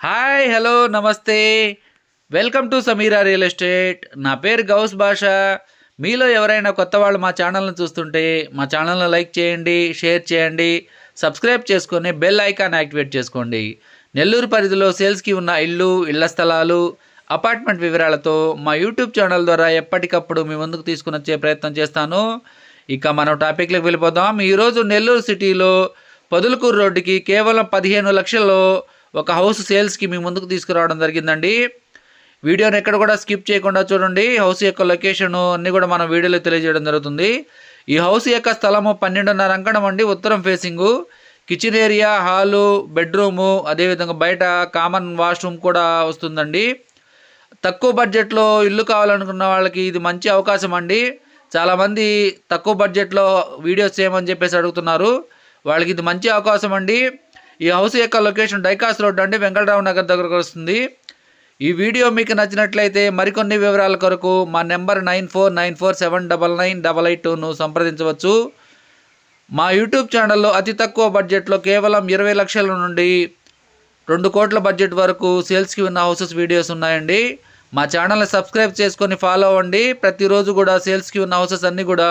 Hi hello నమస్తే. Welcome to Sameera real estate. నా పేరు గౌస్ భాష. మీలో ఎవరైనా కొత్త వాళ్ళు మా ఛానల్ని చూస్తుంటే మా ఛానల్ని లైక్ చేయండి, షేర్ చేయండి, సబ్స్క్రైబ్ చేసుకొని బెల్ ఐకాన్ యాక్టివేట్ చేసుకోండి. నెల్లూరు పరిధిలో సేల్స్కి ఉన్న ఇళ్ల స్థలాలు, అపార్ట్మెంట్ వివరాలతో మా యూట్యూబ్ ఛానల్ ద్వారా ఎప్పటికప్పుడు మీ ముందుకు తీసుకుని వచ్చే ప్రయత్నం చేస్తాను. ఇక మనం టాపిక్లోకి వెళ్ళిపోదాం. ఈరోజు నెల్లూరు సిటీలో పొదలకూరు రోడ్డుకి కేవలం 15 లక్షల్లో ఒక హౌస్ సేల్స్కి మీ ముందుకు తీసుకురావడం జరిగిందండి. వీడియోని ఎక్కడ కూడా స్కిప్ చేయకుండా చూడండి. హౌస్ యొక్క లొకేషన్ అన్నీ కూడా మనం వీడియోలో తెలియజేయడం జరుగుతుంది. ఈ హౌస్ యొక్క స్థలము 12.5 అంకణం అండి. ఉత్తరం facing, kitchen area, hall, bedroom, అదేవిధంగా బయట కామన్ వాష్రూమ్ కూడా వస్తుందండి. తక్కువ బడ్జెట్లో ఇల్లు కావాలనుకున్న వాళ్ళకి ఇది మంచి అవకాశం అండి. చాలామంది తక్కువ బడ్జెట్లో వీడియోస్ చేయమని చెప్పేసి అడుగుతున్నారు. వాళ్ళకి ఇది మంచి అవకాశం అండి. ఈ హౌస్ యొక్క లొకేషన్ డైకాస్ రోడ్ అండి, వెంకటరావు నగర్ దగ్గరకు వస్తుంది. ఈ వీడియో మీకు నచ్చినట్లయితే మరికొన్ని వివరాల కొరకు మా నెంబర్ 9494799882ను సంప్రదించవచ్చు. మా యూట్యూబ్ ఛానల్లో అతి తక్కువ బడ్జెట్లో కేవలం 20 లక్షల నుండి 2 కోట్ల బడ్జెట్ వరకు సేల్స్కి ఉన్న హౌసెస్ వీడియోస్ ఉన్నాయండి. మా ఛానల్ని సబ్స్క్రైబ్ చేసుకొని ఫాలో అవ్వండి. ప్రతిరోజు కూడా సేల్స్కి ఉన్న హౌసెస్ అన్నీ కూడా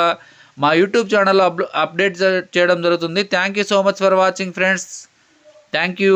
మా యూట్యూబ్ ఛానల్లో అప్డేట్ చేయడం జరుగుతుంది. Thank you so much for watching friends. Thank you.